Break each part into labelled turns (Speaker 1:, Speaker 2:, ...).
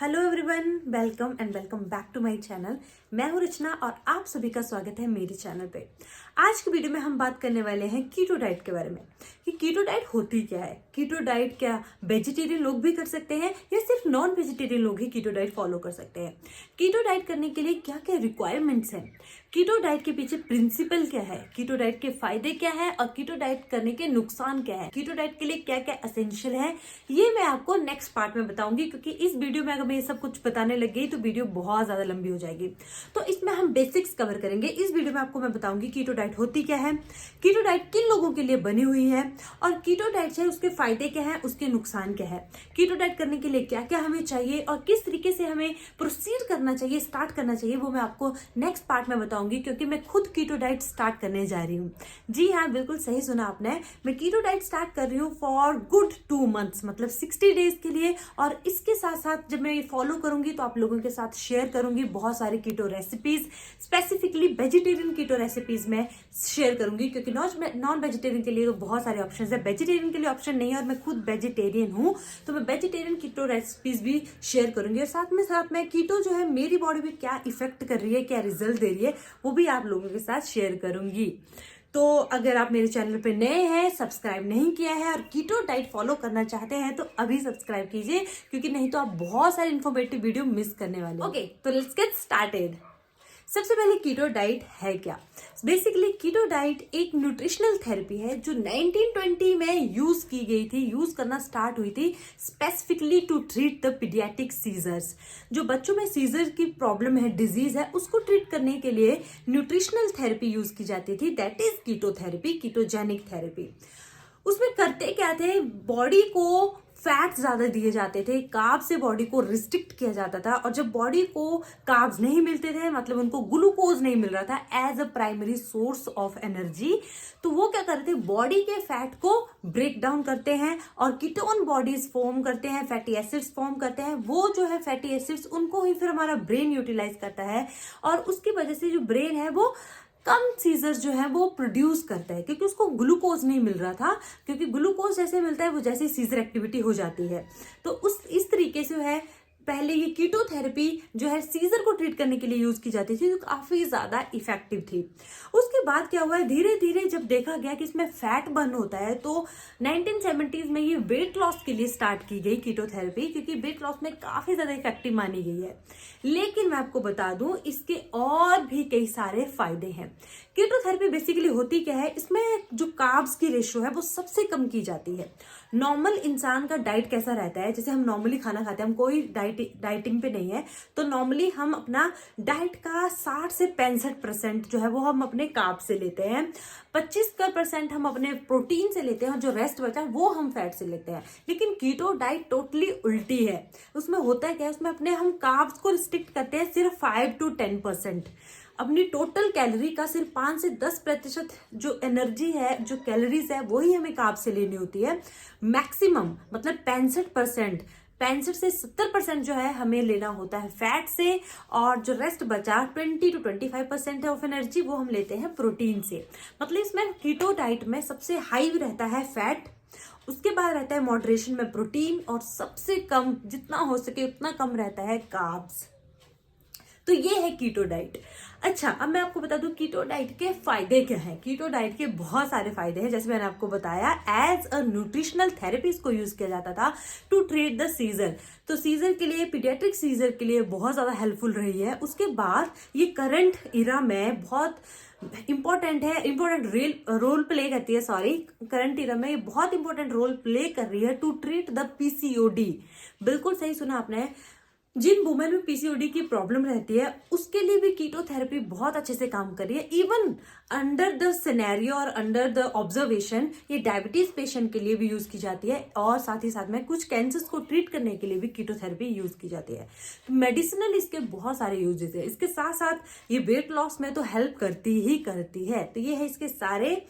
Speaker 1: Hello everyone, welcome and welcome back to my channel. मैं हूं रचना और आप सभी का स्वागत है मेरे चैनल पे। आज की वीडियो में हम बात करने वाले हैं कीटो डाइट के बारे में कि कीटो डाइट होती क्या है। कीटो डाइट क्या वेजिटेरियन लोग भी कर सकते हैं या सिर्फ नॉन वेजिटेरियन लोग ही कीटो डाइट फॉलो कर सकते हैं। कीटो डाइट करने के लिए क्या क्या रिक्वायरमेंट्स हैं, कीटो डाइट के पीछे प्रिंसिपल क्या है, कीटो डाइट के फायदे क्या है और कीटो डाइट करने के नुकसान क्या है, कीटो डाइट के लिए क्या क्या एसेंशियल है, ये मैं आपको नेक्स्ट पार्ट में बताऊंगी। क्योंकि इस वीडियो में अगर मैं ये सब कुछ बताने लग गई तो वीडियो बहुत ज्यादा लंबी हो जाएगी। तो इसमें हम बेसिक्स कवर करेंगे। इस वीडियो में आपको मैं बताऊंगी कीटो डाइट होती क्या है, कीटो डाइट किन लोगों के लिए बनी हुई है और कीटो डाइट है उसके फायदे क्या है, उसके नुकसान क्या है, कीटो डाइट करने के लिए क्या क्या हमें चाहिए और किस तरीके से हमें प्रोसीड करना चाहिए, स्टार्ट करना चाहिए, वो मैं आपको नेक्स्ट पार्ट में बताऊंगी। क्योंकि मैं खुद कीटो डाइट स्टार्ट करने जा रही हूँ। जी हाँ, बिल्कुल सही सुना आपने। मैं कीटो डाइट स्टार्ट कर रही हूँ फॉर गुड 2 मंथ्स, मतलब 60 डेज के लिए। और इसके साथ साथ जब मैं ये फॉलो करूंगी तो आप लोगों के साथ शेयर करूंगी बहुत सारी कीटो रेसिपीज, स्पेसिफिकली वेजिटेरियन कीटो रेसिपीज में शेयर करूंगी। क्योंकि नॉन वेजिटेरियन के लिए तो बहुत सारे ऑप्शन है, वेजिटेरियन के लिए ऑप्शन नहीं है और मैं खुद वेजिटेरियन हूँ, तो मैं वेजिटेरियन कीटो रेसिपीज भी शेयर करूंगी। और साथ में कीटो जो है मेरी बॉडी में क्या इफेक्ट कर रही है, क्या रिजल्ट दे रही है, वो भी आप लोगों के साथ शेयर करूंगी। तो अगर आप मेरे चैनल पे नए हैं, सब्सक्राइब नहीं किया है और कीटो डाइट फॉलो करना चाहते हैं तो अभी सब्सक्राइब कीजिए, क्योंकि नहीं तो आप बहुत सारे इन्फॉर्मेटिव वीडियो मिस करने वाले। ओके, तो लेट्स गेट स्टार्टेड। सबसे पहले कीटो डाइट है क्या। बेसिकली कीटो डाइट एक न्यूट्रिशनल थेरेपी है जो 1920 में यूज की गई थी, यूज करना स्टार्ट हुई थी specifically to treat the paediatric seizures. जो बच्चों में सीजर की प्रॉब्लम है, डिजीज है, उसको ट्रीट करने के लिए न्यूट्रिशनल थेरेपी यूज की जाती थी, that is keto therapy, ketogenic therapy. उसमें करते क्या थे, बॉडी को फैट ज्यादा दिए जाते थे, कार्ब से बॉडी को रिस्ट्रिक्ट किया जाता था। और जब बॉडी को कार्ब्स नहीं मिलते थे, मतलब उनको ग्लूकोज नहीं मिल रहा था as a primary source of energy, तो वो क्या करते थे, बॉडी के फैट को ब्रेक डाउन करते हैं और कीटोन बॉडीज फॉर्म करते हैं, फैटी एसिड्स फॉर्म करते हैं। वो जो है फैटी एसिड्स, उनको ही फिर हमारा ब्रेन यूटिलाइज करता है और उसकी वजह से जो ब्रेन है वो कम सीजर जो है वो प्रोड्यूस करता है, क्योंकि उसको ग्लूकोज नहीं मिल रहा था। क्योंकि ग्लूकोज जैसे मिलता है वो जैसे सीजर एक्टिविटी हो जाती है। तो इस तरीके से है पहले ये कीटो थेरेपी जो है सीजर को ट्रीट करने के लिए यूज की जाती थी, जो काफी ज्यादा इफेक्टिव थी। उसके बाद क्या हुआ है, धीरे धीरे जब देखा गया कि इसमें फैट बर्न होता है तो 1970s में ये वेट लॉस के लिए स्टार्ट की गई कीटो थेरेपी, क्योंकि वेट लॉस में काफी ज्यादा इफेक्टिव मानी गई है। लेकिन मैं आपको बता दूं इसके और भी कई सारे फायदे हैं। कीटो थेरेपी बेसिकली होती क्या है, इसमें जो कार्ब्स की रेशियो है वो सबसे कम की जाती है। नॉर्मल इंसान का डाइट कैसा रहता है, जैसे हम नॉर्मली खाना खाते हैं, हम कोई डाइटिंग पे नहीं है, तो नॉर्मली हम अपना डाइट का 60 से 65% जो है वो हम अपने कार्ब से लेते हैं, 25% हम अपने प्रोटीन से लेते हैं और जो रेस्ट बचा वो हम फैट से लेते हैं। लेकिन कीटो डाइट टोटली उल्टी है। उसमें होता है क्या, उसमें अपने हम कार्ब्स को रिस्ट्रिक्ट करते हैं सिर्फ 5 to 10%। अपनी टोटल कैलोरी का सिर्फ 5 से 10% जो एनर्जी है, जो कैलोरीज है, वही हमें कार्ब से लेनी होती है। मैक्सिमम मतलब 65% से 70% जो है हमें लेना होता है फैट से, और जो रेस्ट बचा 20 to 25% ऑफ एनर्जी वो हम लेते हैं प्रोटीन से। मतलब इसमें कीटो डाइट में सबसे हाई रहता है फैट, उसके बाद रहता है मॉडरेशन में प्रोटीन, और सबसे कम जितना हो सके उतना कम रहता है कार्ब्स। तो ये है कीटो डाइट। अच्छा, अब मैं आपको बता दूं कीटो डाइट के फायदे क्या हैं। कीटो डाइट के बहुत सारे फायदे हैं, जैसे मैंने आपको बताया एज अ न्यूट्रिशनल थेरेपी इसको यूज किया जाता था टू ट्रीट द सीजर। तो सीजर के लिए, पीडियाट्रिक सीजर के लिए बहुत ज्यादा हेल्पफुल रही है। उसके बाद ये करंट इरा में बहुत इंपॉर्टेंट रोल प्ले करती है, करंट इरा में ये बहुत इंपॉर्टेंट रोल प्ले कर रही है टू ट्रीट द पीसीओडी। बिल्कुल सही सुना आपने। जिन वुमेन में पीसीओडी की प्रॉब्लम रहती है उसके लिए भी कीटो थेरेपी बहुत अच्छे से काम कर रही है। इवन अंडर द सिनेरियो और अंडर द ऑब्जर्वेशन ये डायबिटीज पेशेंट के लिए भी यूज की जाती है, और साथ ही साथ में कुछ कैंसर्स को ट्रीट करने के लिए भी कीटो थेरेपी यूज की जाती है। तो मेडिसिनल इसके बहुत सारे यूजेस है। इसके साथ साथ ये वेट लॉस में तो हेल्प करती ही करती है। तो ये है इसके सारे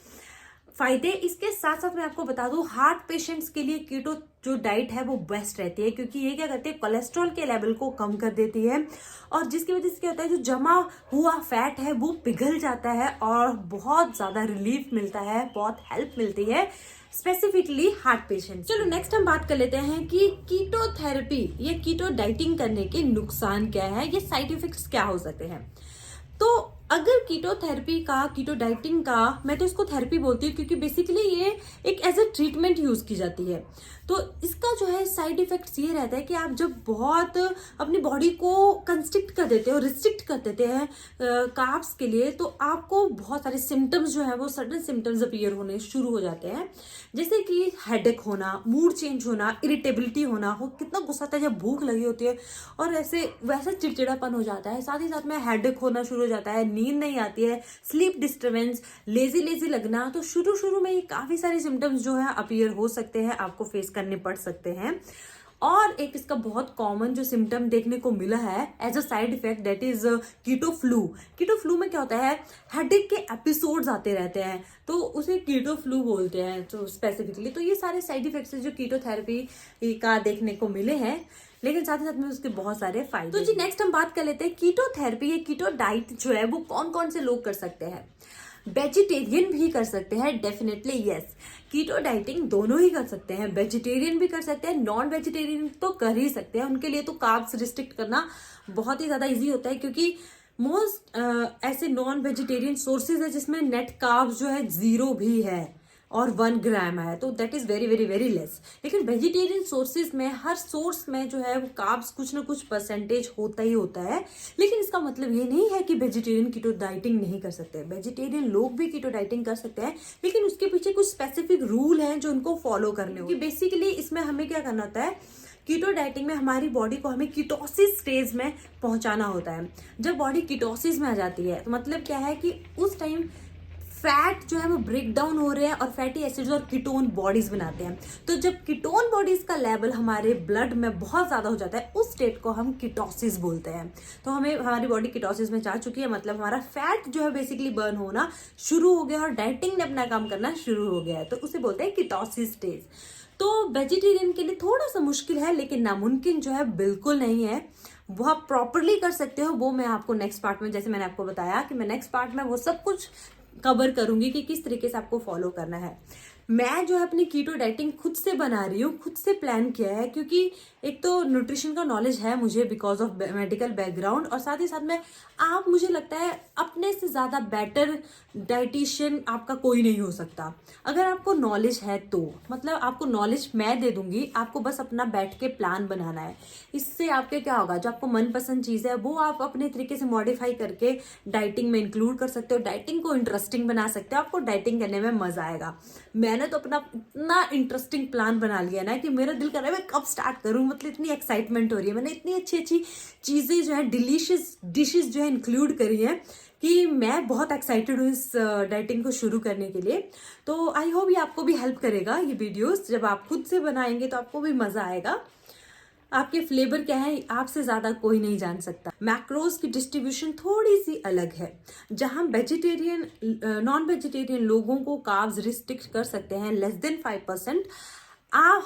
Speaker 1: फायदे। इसके साथ साथ मैं आपको बता दूं, हार्ट पेशेंट्स के लिए कीटो जो डाइट है वो बेस्ट रहती है, क्योंकि ये क्या करती है, कोलेस्ट्रॉल के लेवल को कम कर देती है और जिसकी वजह से क्या होता है, जो जमा हुआ फैट है वो पिघल जाता है और बहुत ज्यादा रिलीफ मिलता है, बहुत हेल्प मिलती है स्पेसिफिकली हार्ट पेशेंट। चलो नेक्स्ट हम बात कर लेते हैं कि कीटो थेरेपी या कीटो डाइटिंग करने के नुकसान क्या है, ये साइड इफेक्ट्स क्या हो सकते हैं। तो अगर कीटो थेरेपी का, कीटो डाइटिंग का, मैं तो इसको थेरेपी बोलती हूँ क्योंकि बेसिकली ये एक एज ए ट्रीटमेंट यूज की जाती है। तो इसका जो है साइड इफेक्ट्स ये रहता है कि आप जब बहुत अपनी बॉडी को कंस्ट्रिक्ट कर देते हो, रिस्ट्रिक्ट कर देते हैं कार्ब्स के लिए, तो आपको बहुत सारे सिम्टम्स जो है वो सडन सिम्टम्स अपीयर होने शुरू हो जाते हैं, जैसे कि हेडेक होना, मूड चेंज होना, इरिटेबिलिटी होना, हो कितना गुस्सा आता है जब भूख लगी होती है और ऐसे वैसे चिड़चिड़ापन हो जाता है, साथ ही साथ में हेडेक होना शुरू हो जाता है, नींद नहीं आती है, स्लीप डिस्टर्बेंस, लेजी लेजी लगना। तो शुरू में ये काफी सारे सिम्टम्स जो है अपीयर हो सकते हैं, आपको फेस करने पड़ सकते हैं। और एक इसका बहुत कॉमन जो सिम्टम देखने को मिला है as a side effect, that is keto flu. Keto flu में क्या होता है, हेडेक के एपिसोड्स आते रहते हैं, तो उसे कीटो फ्लू बोलते हैं तो स्पेसिफिकली। तो ये सारे साइड इफेक्ट्स जो कीटो थेरेपी का देखने को मिले हैं, लेकिन साथ ही साथ में उसके बहुत सारे फायदे। तो जी नेक्स्ट हम बात कर लेते हैं कीटो थेरेपी या कीटो डाइट जो है वो कौन कौन से लोग कर सकते हैं। वेजिटेरियन भी कर सकते हैं, डेफिनेटली यस। कीटो डाइटिंग दोनों ही कर सकते हैं, वेजिटेरियन भी कर सकते हैं, नॉन वेजिटेरियन तो कर ही सकते हैं। उनके लिए तो कार्ब्स रिस्ट्रिक्ट करना बहुत ही ज्यादा इजी होता है, क्योंकि मोस्ट ऐसे नॉन वेजिटेरियन सोर्सेज है जिसमें नेट कार्ब्स जो है 0 भी है और 1 ग्राम है, तो that is very very very less. लेकिन वेजिटेरियन सोर्सेज में हर सोर्स में जो है वो कार्ब्स कुछ ना कुछ परसेंटेज होता ही होता है। लेकिन इसका मतलब ये नहीं है कि वेजिटेरियन कीटो डाइटिंग नहीं कर सकते, वेजिटेरियन लोग भी कीटो डाइटिंग कर सकते हैं, लेकिन उसके पीछे कुछ स्पेसिफिक रूल हैं जो उनको फॉलो करने होंगे। बेसिकली इसमें हमें क्या करना होता है, कीटो डाइटिंग में हमारी बॉडी को हमें कीटोसिस स्टेज में पहुंचाना होता है। जब बॉडी कीटोसिस में आ जाती है तो मतलब क्या है कि उस टाइम फैट जो है वो ब्रेक डाउन हो रहे हैं और फैटी एसिड्स और कीटोन बॉडीज बनाते हैं। तो जब कीटोन बॉडीज का लेवल हमारे ब्लड में बहुत ज्यादा हो जाता है, उस स्टेट को हम कीटोसिस बोलते हैं। तो हमें हमारी बॉडी कीटोसिस में जा चुकी है, मतलब हमारा फैट जो है बेसिकली बर्न होना शुरू हो गया और डाइटिंग ने अपना काम करना शुरू हो गया है, तो उसे बोलते हैं कीटोसिस स्टेज। तो वेजिटेरियन के लिए थोड़ा सा मुश्किल है, लेकिन नामुमकिन जो है बिल्कुल नहीं है, वो आप प्रॉपरली कर सकते हो। वो मैं आपको नेक्स्ट पार्ट में, जैसे मैंने आपको बताया कि मैं नेक्स्ट पार्ट में वो सब कुछ कवर करूंगी कि किस तरीके से आपको फॉलो करना है। मैं जो है अपनी कीटो डाइटिंग खुद से बना रही हूँ, खुद से प्लान किया है, क्योंकि एक तो न्यूट्रिशन का नॉलेज है मुझे बिकॉज ऑफ मेडिकल बैकग्राउंड, और साथ ही साथ में आप, मुझे लगता है अपने से ज़्यादा बेटर डाइटिशियन आपका कोई नहीं हो सकता अगर आपको नॉलेज है तो। मतलब आपको नॉलेज मैं दे दूंगी, आपको बस अपना बैठ के प्लान बनाना है। इससे आपके क्या होगा, जो आपको मनपसंद चीज़ है वो आप अपने तरीके से मॉडिफाई करके डाइटिंग में इंक्लूड कर सकते हो, डाइटिंग को इंटरेस्टिंग बना सकते हो, आपको डाइटिंग करने में मजा आएगा। मैंने तो अपना इतना इंटरेस्टिंग प्लान बना लिया ना कि मेरा दिल कर रहा है मैं कब स्टार्ट करूं, मतलब इतनी एक्साइटमेंट हो रही है। मैंने इतनी अच्छी अच्छी चीजें जो है, डिलीशियस डिशेस जो है इंक्लूड करी है कि मैं बहुत एक्साइटेड हूँ इस डाइटिंग को शुरू करने के लिए। तो आई होप ये आपको भी हेल्प करेगा, ये वीडियोस जब आप खुद से बनाएंगे तो आपको भी मजा आएगा। आपके फ्लेवर क्या है आपसे ज्यादा कोई नहीं जान सकता। मैक्रोज की डिस्ट्रीब्यूशन थोड़ी सी अलग है, जहां वेजिटेरियन नॉन वेजिटेरियन लोगों को कार्ब्स रिस्ट्रिक्ट कर सकते हैं लेस देन 5%।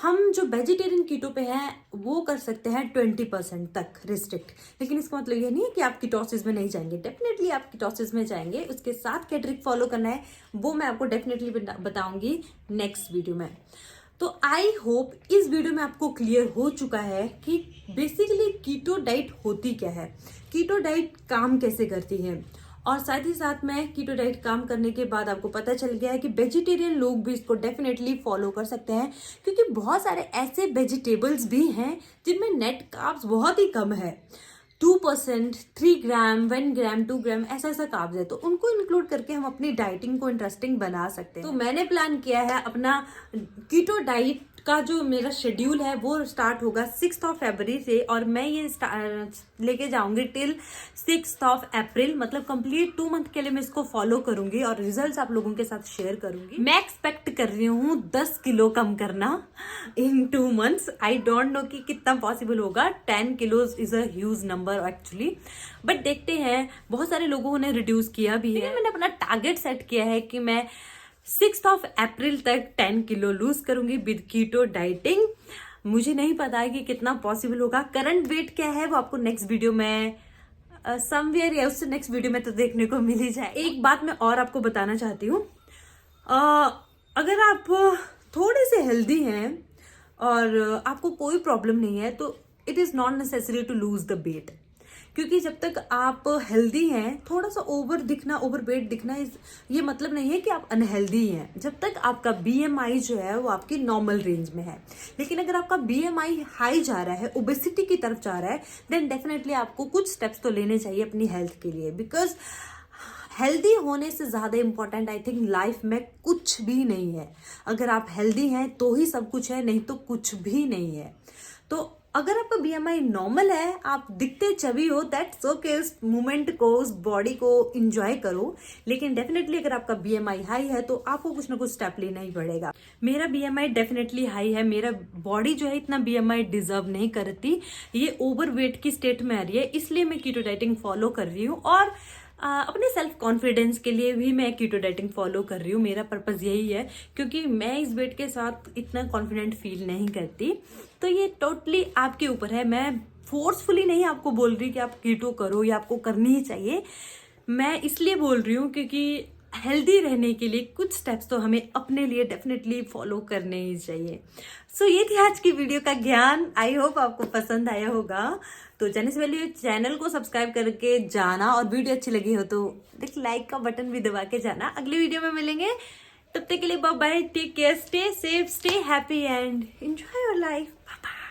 Speaker 1: हम जो वेजिटेरियन कीटो पे हैं वो कर सकते हैं 20% तक रिस्ट्रिक्ट। लेकिन इसका मतलब ये नहीं है कि आप कीटोसिस में नहीं जाएंगे, डेफिनेटली आप कीटोसिस में जाएंगे। उसके साथ क्या ट्रिक फॉलो करना है वो मैं आपको डेफिनेटली बताऊंगी नेक्स्ट वीडियो में। तो आई होप इस वीडियो में आपको क्लियर हो चुका है कि बेसिकली कीटो डाइट होती क्या है, कीटो डाइट काम कैसे करती है, और साथ ही साथ में कीटो डाइट काम करने के बाद आपको पता चल गया है कि वेजिटेरियन लोग भी इसको डेफिनेटली फॉलो कर सकते हैं, क्योंकि बहुत सारे ऐसे वेजिटेबल्स भी हैं जिनमें नेट कार्ब्स बहुत ही कम है, 2%, 3 ग्राम, 1 ग्राम, 2 ग्राम, ऐसा ऐसा कार्ब्स है। तो उनको इंक्लूड करके हम अपनी डाइटिंग को इंटरेस्टिंग बना सकते हैं। तो मैंने प्लान किया है अपना कीटो डाइट का जो मेरा शेड्यूल है वो स्टार्ट होगा 6 फरवरी से, और मैं ये लेके जाऊंगी टिल 6 अप्रैल, मतलब कंप्लीट 2 मंथ के लिए मैं इसको फॉलो करूंगी और रिजल्ट्स आप लोगों के साथ शेयर करूंगी। मैं एक्सपेक्ट कर रही हूँ 10 किलो कम करना इन 2 मंथ्स। आई डोंट नो कि कितना पॉसिबल होगा, 10 kilos is a huge number actually, but देखते हैं। बहुत सारे लोगों ने रिड्यूस किया भी है। मैंने अपना टारगेट सेट किया है कि मैं 6 तक 10 किलो लूज करूंगी विद कीटो डाइटिंग। मुझे नहीं पता है कि कितना पॉसिबल होगा। करंट वेट क्या है वो आपको नेक्स्ट वीडियो में समवेयर या उससे नेक्स्ट वीडियो में तो देखने को मिल ही जाए। एक बात मैं और आपको बताना चाहती हूँ, अगर आप थोड़े से हेल्दी हैं और आपको कोई प्रॉब्लम नहीं है तो it is not necessary to lose the weight, क्योंकि जब तक आप हेल्दी हैं, थोड़ा सा ओवर वेट दिखना ये मतलब नहीं है कि आप अनहेल्दी हैं। जब तक आपका BMI जो है वो आपकी नॉर्मल रेंज में है। लेकिन अगर आपका BMI हाई जा रहा है, ओबेसिटी की तरफ जा रहा है, देन डेफिनेटली आपको कुछ स्टेप्स तो लेने चाहिए अपनी हेल्थ के लिए, बिकॉज हेल्दी होने से ज़्यादा इंपॉर्टेंट आई थिंक लाइफ में कुछ भी नहीं है। अगर आप हेल्दी हैं तो ही सब कुछ है, नहीं तो कुछ भी नहीं है। तो अगर आपका BMI नॉर्मल है, आप दिखते चबी हो, दैट्स ओके, उस मोमेंट को, उस बॉडी को इंजॉय करो। लेकिन डेफिनेटली अगर आपका BMI हाई है तो आपको कुछ ना कुछ स्टेप लेना ही पड़ेगा। मेरा BMI डेफिनेटली हाई है, मेरा बॉडी जो है इतना BMI डिजर्व नहीं करती, ये ओवर वेट की स्टेट में आ रही है, इसलिए मैं कीटो डाइटिंग फॉलो कर रही हूँ। और अपने सेल्फ कॉन्फिडेंस के लिए भी मैं कीटो डाइटिंग फॉलो कर रही हूँ। मेरा पर्पस यही है, क्योंकि मैं इस वेट के साथ इतना कॉन्फिडेंट फील नहीं करती। तो ये टोटली आपके ऊपर है। मैं फोर्सफुली नहीं आपको बोल रही कि आप कीटो करो या आपको करनी ही चाहिए। मैं इसलिए बोल रही हूँ क्योंकि हेल्दी रहने के लिए कुछ स्टेप्स तो हमें अपने लिए डेफिनेटली फॉलो करने ही चाहिए। सो ये थी आज की वीडियो का ज्ञान। आई होप आपको पसंद आया होगा। तो जाने से पहले चैनल को सब्सक्राइब करके जाना, और वीडियो अच्छी लगी हो तो लाइक का बटन भी दबा के जाना। अगली वीडियो में मिलेंगे, तब तक के लिए bye bye, take care, stay safe, stay happy and enjoy your life. Bye bye.